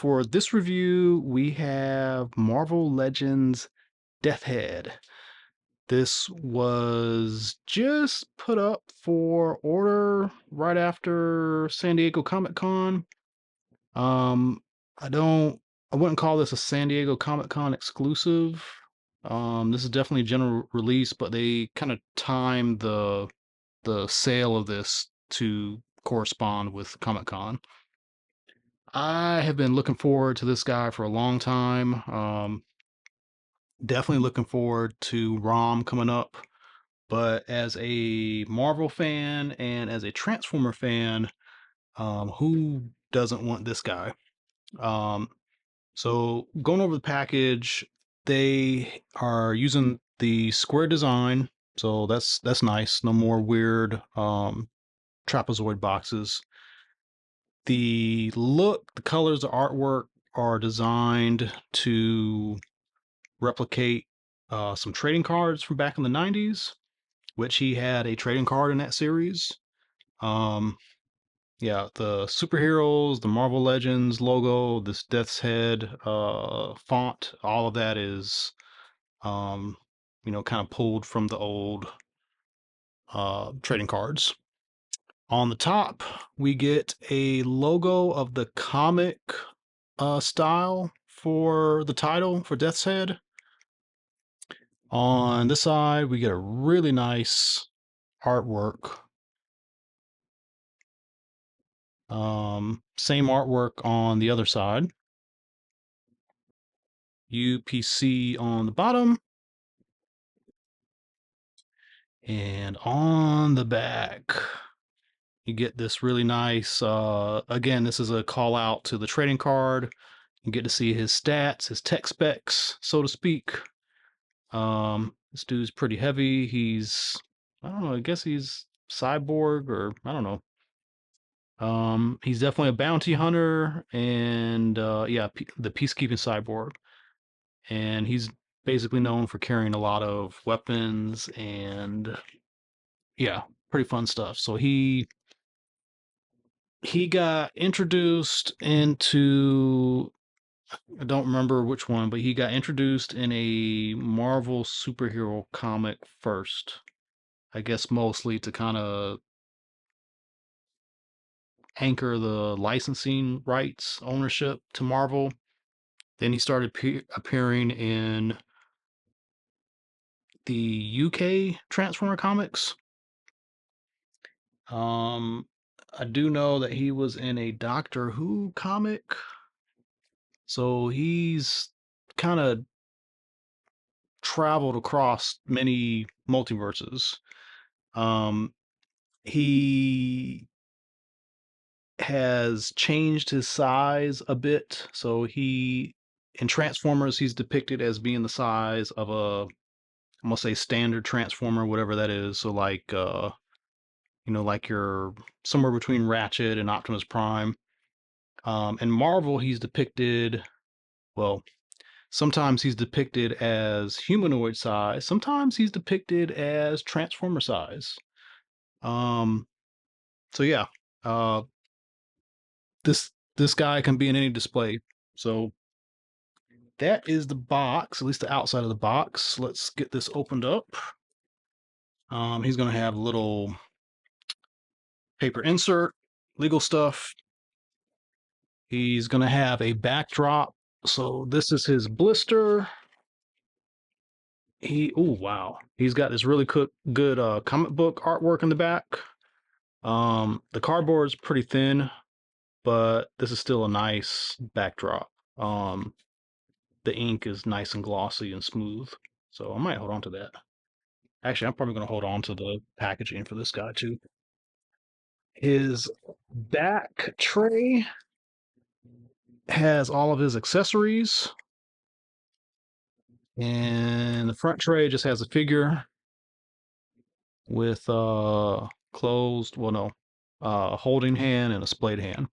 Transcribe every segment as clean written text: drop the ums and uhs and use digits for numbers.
for this review, we have Marvel Legends Death Head. This was just put up for order right after San Diego Comic-Con. Um, I wouldn't call this a San Diego Comic-Con exclusive. This is definitely a general release, but they kind of timed the sale of this to correspond with Comic-Con. I have been looking forward to this guy for a long time. Definitely looking forward to ROM coming up. But as a Marvel fan and as a Transformer fan, who doesn't want this guy? Um, so going over the package, they are using the square design, so that's nice. No more weird trapezoid boxes. The look, the colors, the artwork are designed to replicate some trading cards from back in the 90s, which he had a trading card in that series. Um, yeah, the superheroes, the Marvel Legends logo, this Death's Head font, all of that is, um, kind of pulled from the old trading cards. On the top, we get a logo of the comic style for the title for Death's Head. On this side, we get a really nice artwork. Same artwork on the other side. UPC on the bottom. And on the back, you get this really nice, again, this is a call out to the trading card. You get to see his stats, his tech specs, so to speak. This dude's pretty heavy. I don't know, I guess he's cyborg or I don't know. He's definitely a bounty hunter and yeah, the peacekeeping cyborg. And he's basically known for carrying a lot of weapons and yeah, pretty fun stuff. So he got introduced into, I don't remember which one, but he got introduced in a Marvel superhero comic first. I guess mostly to kind of anchor the licensing rights ownership to Marvel. Then he started appearing in the UK Transformer comics. I do know that he was in a Doctor Who comic, so he's kind of traveled across many multiverses. Um, he has changed his size a bit, so in Transformers he's depicted as being the size of I'm gonna say standard Transformer, whatever that is. So like like you're somewhere between Ratchet and Optimus Prime. In Marvel, he's depicted, well, sometimes he's depicted as humanoid size, sometimes he's depicted as Transformer size. Um, so yeah, uh, this guy can be in any display. So that is the box, at least the outside of the box. Let's get this opened up. He's gonna have a little paper insert, legal stuff. He's gonna have a backdrop. So this is his blister. Oh wow, he's got this really good comic book artwork in the back. The cardboard is pretty thin, but this is still a nice backdrop. The ink is nice and glossy and smooth, so I might hold on to that. Actually, I'm probably gonna hold on to the packaging for this guy too. His back tray has all of his accessories, and the front tray just has a figure with closed, well no, holding hand and a splayed hand.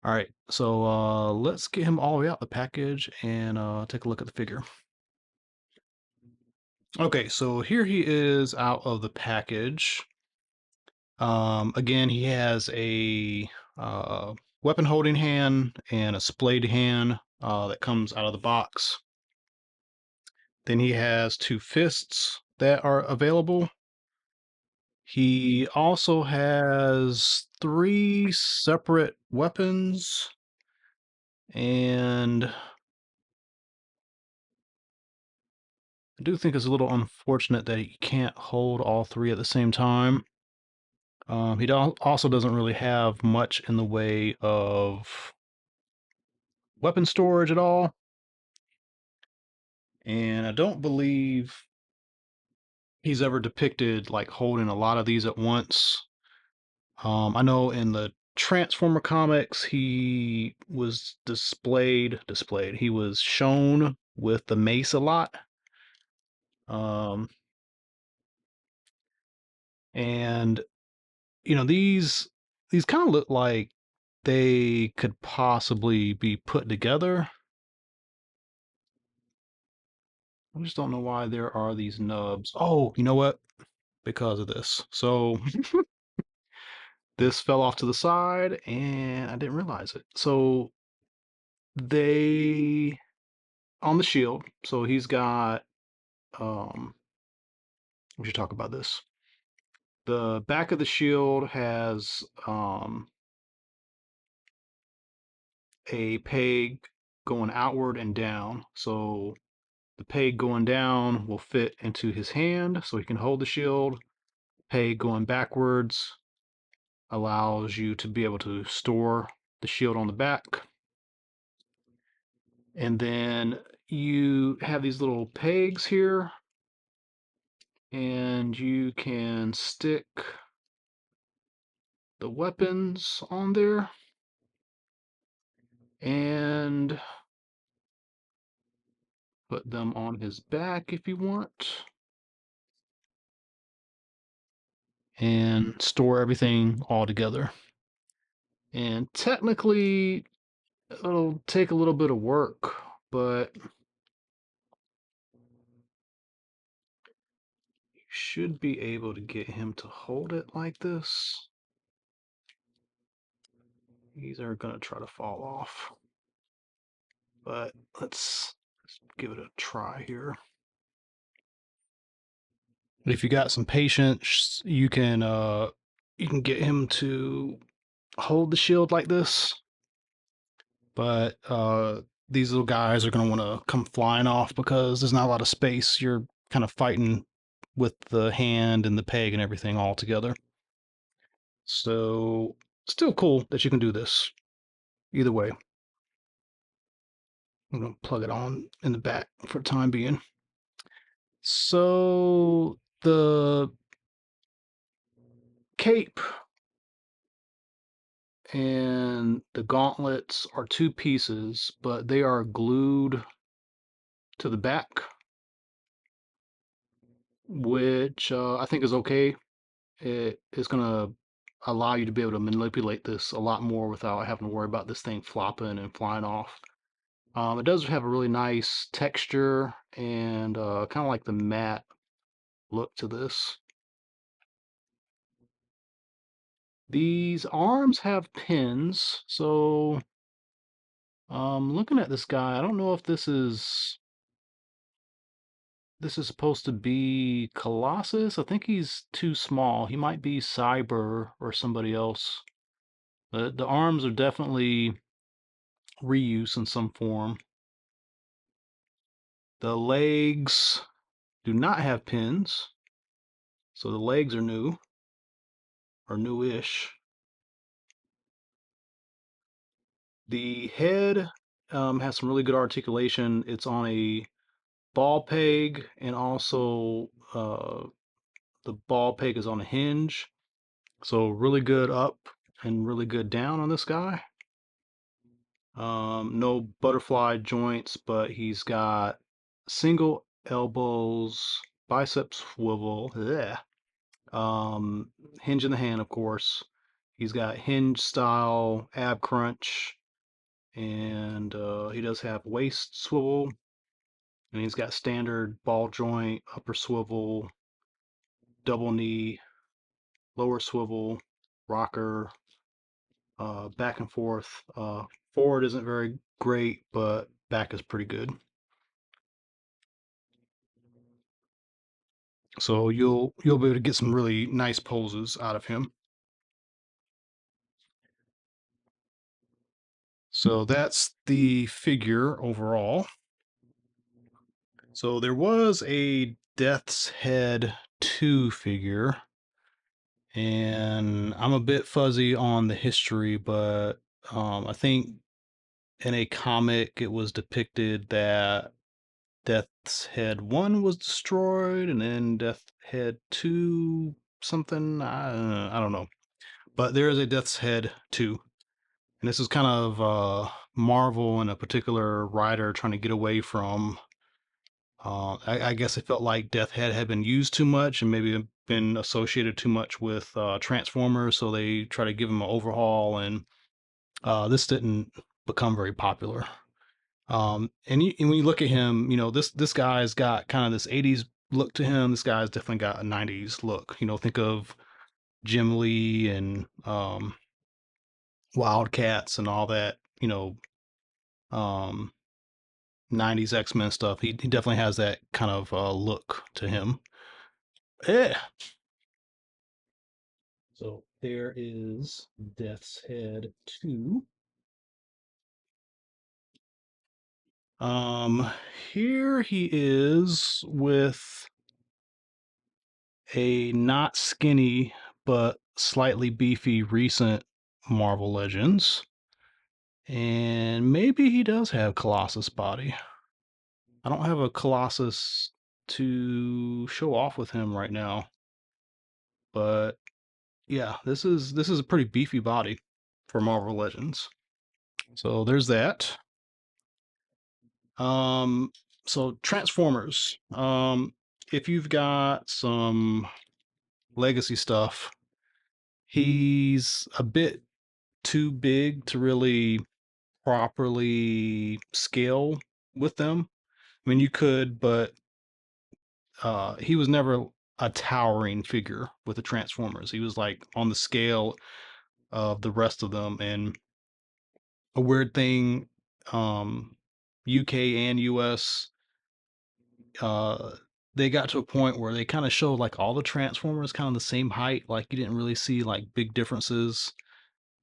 All right, so let's get him all the way out the package and take a look at the figure. Okay, so here he is out of the package. Again, he has a weapon holding hand and a splayed hand that comes out of the box. Then he has two fists that are available. He also has three separate weapons, and I do think it's a little unfortunate that he can't hold all three at the same time. He also doesn't really have much in the way of weapon storage at all, and I don't believe he's ever depicted like holding a lot of these at once. I know in the Transformer comics he was displayed. He was shown with the mace a lot. Um, and these kind of look like they could possibly be put together. I just don't know why there are these nubs. Oh, you know what? Because of this. So this fell off to the side and I didn't realize it. So they on the shield. So he's got we should talk about this. The back of the shield has a peg going outward and down. So the peg going down will fit into his hand so he can hold the shield. Peg going backwards allows you to be able to store the shield on the back. And then you have these little pegs here, and you can stick the weapons on there and put them on his back if you want, and store everything all together. And technically, it'll take a little bit of work, but you should be able to get him to hold it like this. These are going to try to fall off, but let's give it a try here. If you got some patience, you can get him to hold the shield like this. But these little guys are going to want to come flying off because there's not a lot of space. You're kind of fighting with the hand and the peg and everything all together. So still cool that you can do this. Either way, I'm going to plug it on in the back for the time being. So the cape and the gauntlets are two pieces, but they are glued to the back, which I think is okay. It is going to allow you to be able to manipulate this a lot more without having to worry about this thing flopping and flying off. It does have a really nice texture and kind of like the matte look to this. These arms have pins, so looking at this guy, I don't know if this is supposed to be Colossus. I think he's too small. He might be Cyber or somebody else. The arms are definitely reuse in some form. The legs do not have pins, so the legs are new or newish. The head has some really good articulation. It's on a ball peg, and also the ball peg is on a hinge. So really good up and really good down on this guy. No butterfly joints, but he's got single elbows, bicep swivel, yeah. Hinge in the hand, of course. He's got hinge style ab crunch, and he does have waist swivel, and he's got standard ball joint, upper swivel, double knee, lower swivel, rocker, back and forth. Forward isn't very great, but back is pretty good. So you'll be able to get some really nice poses out of him. So that's the figure overall. So there was a Death's Head 2 figure, and I'm a bit fuzzy on the history, but I think in a comic it was depicted that Death's Head 1 was destroyed, and then Death's Head 2 something, I don't know. But there is a Death's Head 2. And this is kind of Marvel and a particular writer trying to get away from. I guess it felt like Death Head had been used too much and maybe been associated too much with Transformers, so they try to give him an overhaul, and this didn't become very popular. And when you look at him, this guy's got kind of this '80s look to him. This guy's definitely got a '90s look. Think of Jim Lee and Wildcats and all that. Um, '90s X-Men stuff. He definitely has that kind of look to him. Yeah. So there is Death's Head 2. Um, Here he is with a not skinny but slightly beefy recent Marvel Legends. And maybe he does have Colossus body. I don't have a Colossus to show off with him right now, but yeah, this is a pretty beefy body for Marvel Legends. So there's that. Um, so Transformers. If you've got some legacy stuff, he's a bit too big to really properly scale with them. I mean, you could, but he was never a towering figure with the Transformers. He was like on the scale of the rest of them. And a weird thing, UK and US, uh, they got to a point where they kind of showed like all the Transformers kind of the same height. Like you didn't really see like big differences.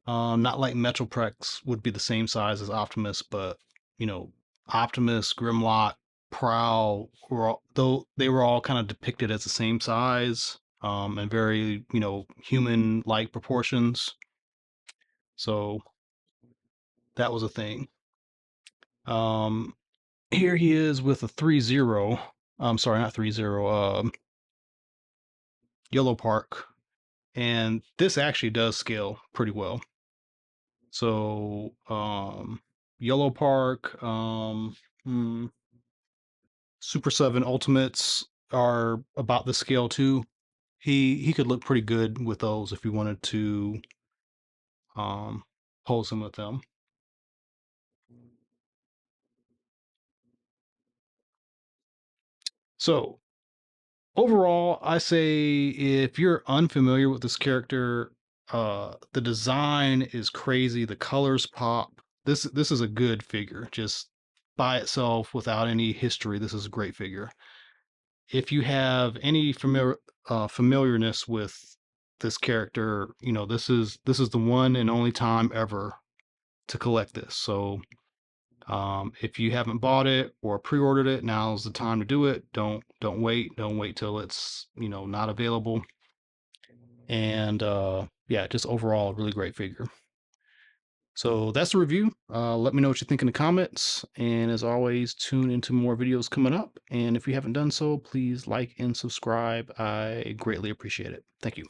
Not like Metroplex would be the same size as Optimus, but you know, Optimus, Grimlock, Prowl were all, though they were all kind of depicted as the same size, and very, human-like proportions. So that was a thing. Um, Here he is with a 3-0. I'm sorry, not 3-0. Yellow Park, and this actually does scale pretty well. So, Yellow Park, Super 7 Ultimates are about the scale too. He could look pretty good with those if you wanted to um pose him with them. So, overall, I say if you're unfamiliar with this character, the design is crazy, the colors pop. This is a good figure. Just by itself without any history, this is a great figure. If you have any familiarness with this character, this is the one and only time ever to collect this. So if you haven't bought it or pre-ordered it, now's the time to do it. Don't wait. Don't wait till it's not available. And yeah, just overall, a really great figure. So that's the review. Let me know what you think in the comments. And as always, tune into more videos coming up. And if you haven't done so, please like and subscribe. I greatly appreciate it. Thank you.